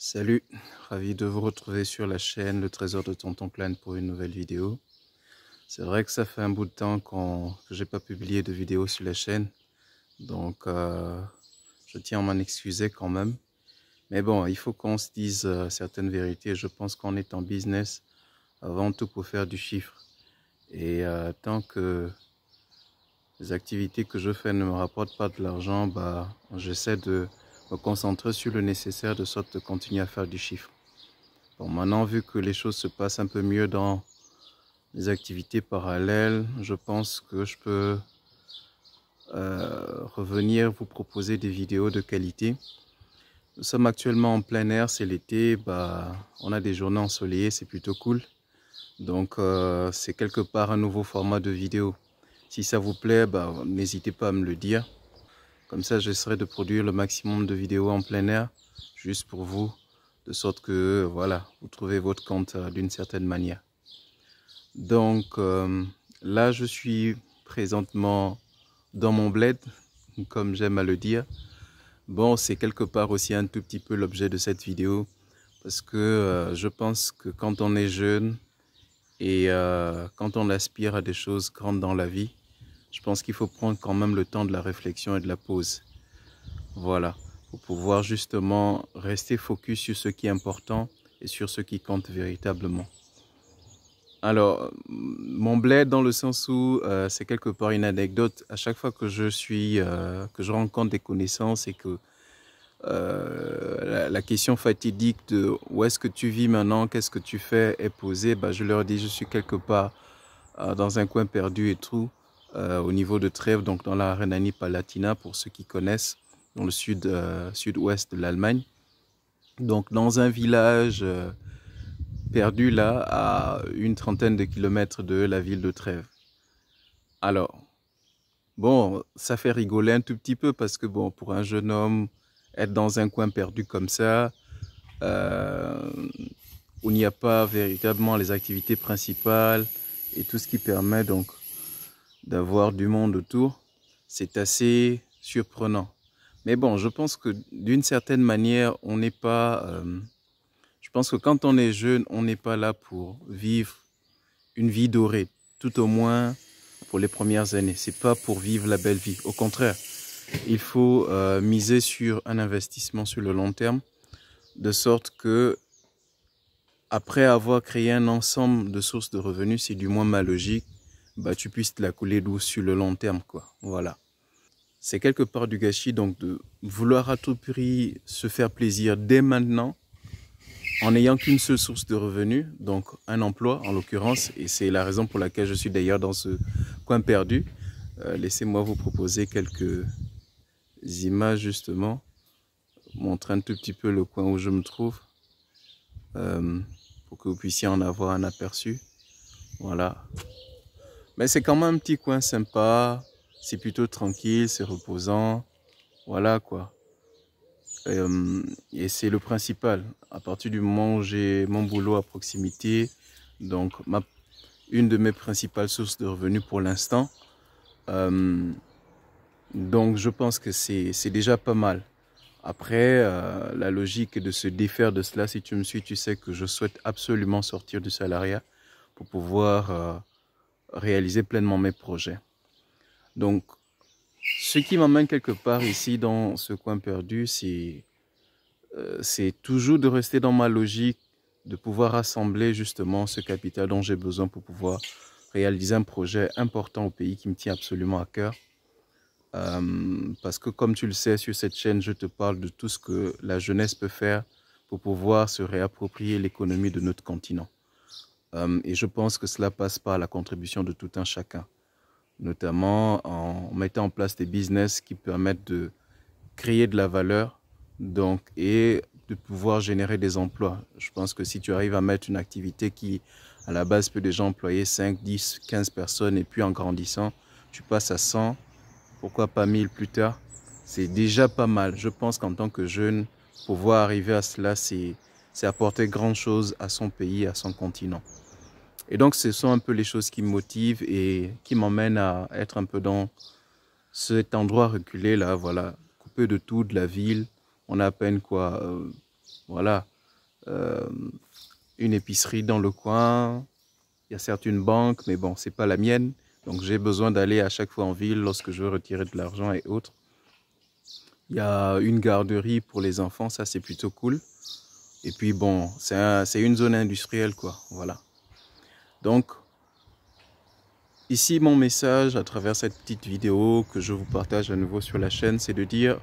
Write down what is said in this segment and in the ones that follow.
Salut, ravi de vous retrouver sur la chaîne Le Trésor de Tonton Klein pour une nouvelle vidéo. C'est vrai que ça fait un bout de temps que j'ai pas publié de vidéo sur la chaîne, donc je tiens à m'en excuser quand même. Mais bon, il faut qu'on se dise certaines vérités. Je pense qu'on est en business avant tout pour faire du chiffre. Et tant que les activités que je fais ne me rapportent pas de l'argent, j'essaie de me concentrer sur le nécessaire de sorte de continuer à faire du chiffre. Bon, maintenant, vu que les choses se passent un peu mieux dans les activités parallèles, je pense que je peux revenir vous proposer des vidéos de qualité. Nous sommes actuellement en plein air, c'est l'été, on a des journées ensoleillées, c'est plutôt cool. Donc, c'est quelque part un nouveau format de vidéo. Si ça vous plaît, n'hésitez pas à me le dire. Comme ça, j'essaierai de produire le maximum de vidéos en plein air, juste pour vous, de sorte que, voilà, vous trouvez votre compte d'une certaine manière. Donc, là, je suis présentement dans mon bled, comme j'aime à le dire. Bon, c'est quelque part aussi un tout petit peu l'objet de cette vidéo, parce que je pense que quand on est jeune et quand on aspire à des choses grandes dans la vie, je pense qu'il faut prendre quand même le temps de la réflexion et de la pause. Voilà, pour pouvoir justement rester focus sur ce qui est important et sur ce qui compte véritablement. Alors, mon bled dans le sens où c'est quelque part une anecdote. À chaque fois que que je rencontre des connaissances et que la question fatidique de où est-ce que tu vis maintenant, qu'est-ce que tu fais est posée, je leur dis je suis quelque part dans un coin perdu et tout, au niveau de Trèves, donc dans la Rhénanie-Palatinat pour ceux qui connaissent, dans le sud-ouest de l'Allemagne. Donc dans un village perdu là à une trentaine de kilomètres de la ville de Trèves. Alors, bon, ça fait rigoler un tout petit peu parce que bon, pour un jeune homme, être dans un coin perdu comme ça, où il n'y a pas véritablement les activités principales et tout ce qui permet donc d'avoir du monde autour, c'est assez surprenant. Mais bon, je pense que d'une certaine manière, on n'est pas... je pense que quand on est jeune, on n'est pas là pour vivre une vie dorée, tout au moins pour les premières années. C'est pas pour vivre la belle vie. Au contraire, il faut miser sur un investissement sur le long terme, de sorte que après avoir créé un ensemble de sources de revenus, c'est du moins ma logique, tu puisses te la couler douce sur le long terme, quoi. Voilà. C'est quelque part du gâchis, donc de vouloir à tout prix se faire plaisir dès maintenant, en n'ayant qu'une seule source de revenus, donc un emploi en l'occurrence, et c'est la raison pour laquelle je suis d'ailleurs dans ce coin perdu. Laissez-moi vous proposer quelques images justement, montrer un tout petit peu le coin où je me trouve, pour que vous puissiez en avoir un aperçu. Voilà. Mais c'est quand même un petit coin sympa, c'est plutôt tranquille, c'est reposant, voilà quoi. Et c'est le principal. À partir du moment où j'ai mon boulot à proximité, donc une de mes principales sources de revenus pour l'instant, donc je pense que c'est déjà pas mal. Après, la logique est de se défaire de cela. Si tu me suis, tu sais que je souhaite absolument sortir du salariat pour pouvoir réaliser pleinement mes projets. Donc, ce qui m'emmène quelque part ici dans ce coin perdu, c'est toujours de rester dans ma logique, de pouvoir rassembler justement ce capital dont j'ai besoin pour pouvoir réaliser un projet important au pays qui me tient absolument à cœur. Parce que comme tu le sais, sur cette chaîne, je te parle de tout ce que la jeunesse peut faire pour pouvoir se réapproprier l'économie de notre continent. Et je pense que cela passe par la contribution de tout un chacun, notamment en mettant en place des business qui permettent de créer de la valeur donc, et de pouvoir générer des emplois. Je pense que si tu arrives à mettre une activité qui, à la base, peut déjà employer 5, 10, 15 personnes et puis en grandissant, tu passes à 100, pourquoi pas 1000 plus tard, c'est déjà pas mal. Je pense qu'en tant que jeune, pouvoir arriver à cela, c'est apporter grand chose à son pays, à son continent. Et donc, ce sont un peu les choses qui me motivent et qui m'emmènent à être un peu dans cet endroit reculé là, voilà, coupé de tout, de la ville. On a à peine quoi, Voilà. Euh, une épicerie dans le coin. Il y a certes une banque, mais bon, c'est pas la mienne. Donc j'ai besoin d'aller à chaque fois en ville lorsque je veux retirer de l'argent et autres. Il y a une garderie pour les enfants, ça c'est plutôt cool. Et puis bon, c'est une zone industrielle quoi, voilà. Donc ici mon message à travers cette petite vidéo que je vous partage à nouveau sur la chaîne, c'est de dire,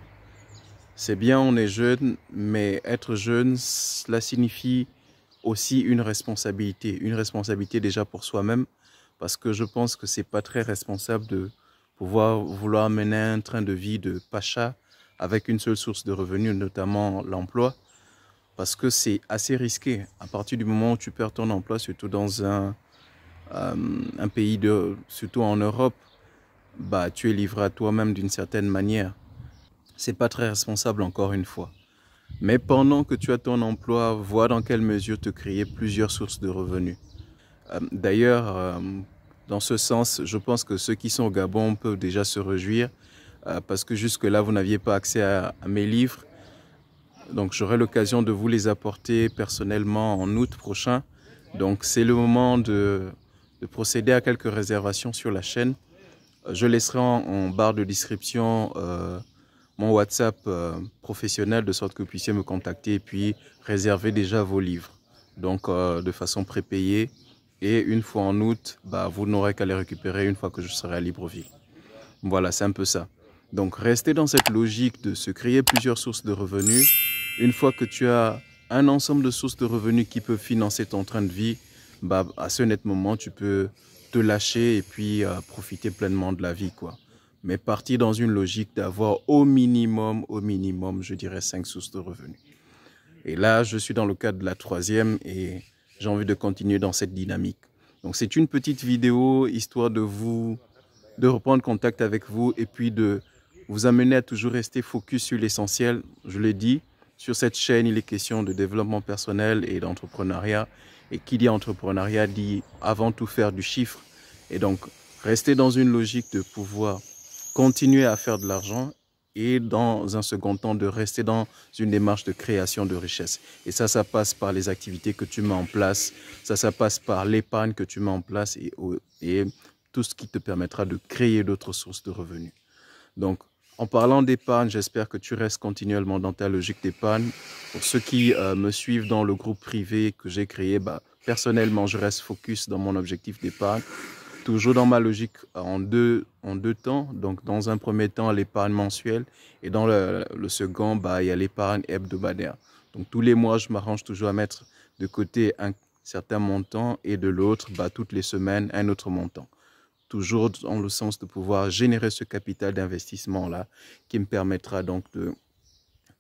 c'est bien on est jeune, mais être jeune, cela signifie aussi une responsabilité déjà pour soi-même, parce que je pense que c'est pas très responsable de vouloir mener un train de vie de pacha avec une seule source de revenus, notamment l'emploi, parce que c'est assez risqué. À partir du moment où tu perds ton emploi, surtout dans un pays, surtout en Europe, bah, tu es livré à toi-même d'une certaine manière. C'est pas très responsable encore une fois. Mais pendant que tu as ton emploi, vois dans quelle mesure te créer plusieurs sources de revenus. D'ailleurs, dans ce sens, je pense que ceux qui sont au Gabon peuvent déjà se réjouir parce que jusque-là, vous n'aviez pas accès à mes livres. Donc, j'aurai l'occasion de vous les apporter personnellement en août prochain. Donc, c'est le moment de procéder à quelques réservations sur la chaîne. Je laisserai en barre de description mon WhatsApp professionnel de sorte que vous puissiez me contacter et puis réserver déjà vos livres. Donc, de façon prépayée. Et une fois en août, bah, vous n'aurez qu'à les récupérer une fois que je serai à Libreville. Voilà, c'est un peu ça. Donc, restez dans cette logique de se créer plusieurs sources de revenus. Une fois que tu as un ensemble de sources de revenus qui peuvent financer ton train de vie, bah, à ce net moment, tu peux te lâcher et puis profiter pleinement de la vie, quoi. Mais partir dans une logique d'avoir au minimum, je dirais 5 sources de revenus. Et là, je suis dans le cadre de la troisième et j'ai envie de continuer dans cette dynamique. Donc, c'est une petite vidéo histoire de reprendre contact avec vous et puis de vous amener à toujours rester focus sur l'essentiel. Je l'ai dit, sur cette chaîne, il est question de développement personnel et d'entrepreneuriat. Et qui dit entrepreneuriat dit avant tout faire du chiffre. Et donc, rester dans une logique de pouvoir continuer à faire de l'argent et dans un second temps de rester dans une démarche de création de richesse. Et ça passe par les activités que tu mets en place, ça passe par l'épargne que tu mets en place et tout ce qui te permettra de créer d'autres sources de revenus. Donc, en parlant d'épargne, j'espère que tu restes continuellement dans ta logique d'épargne. Pour ceux qui me suivent dans le groupe privé que j'ai créé, bah, personnellement, je reste focus dans mon objectif d'épargne. Toujours dans ma logique en deux temps. Donc, dans un premier temps, l'épargne mensuelle et dans le second, bah, il y a l'épargne hebdomadaire. Donc, tous les mois, je m'arrange toujours à mettre de côté un certain montant et de l'autre, bah, toutes les semaines, un autre montant. Toujours dans le sens de pouvoir générer ce capital d'investissement-là qui me permettra donc de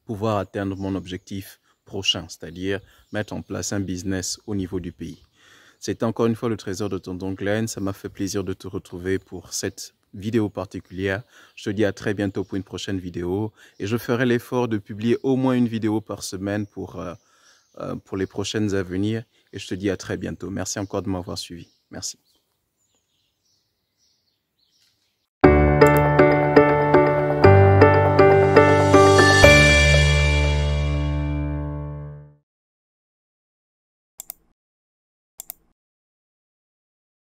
pouvoir atteindre mon objectif prochain, c'est-à-dire mettre en place un business au niveau du pays. C'était encore une fois le trésor de Tonton Glenn. Ça m'a fait plaisir de te retrouver pour cette vidéo particulière. Je te dis à très bientôt pour une prochaine vidéo. Et je ferai l'effort de publier au moins une vidéo par semaine pour les prochaines à venir. Et je te dis à très bientôt. Merci encore de m'avoir suivi. Merci.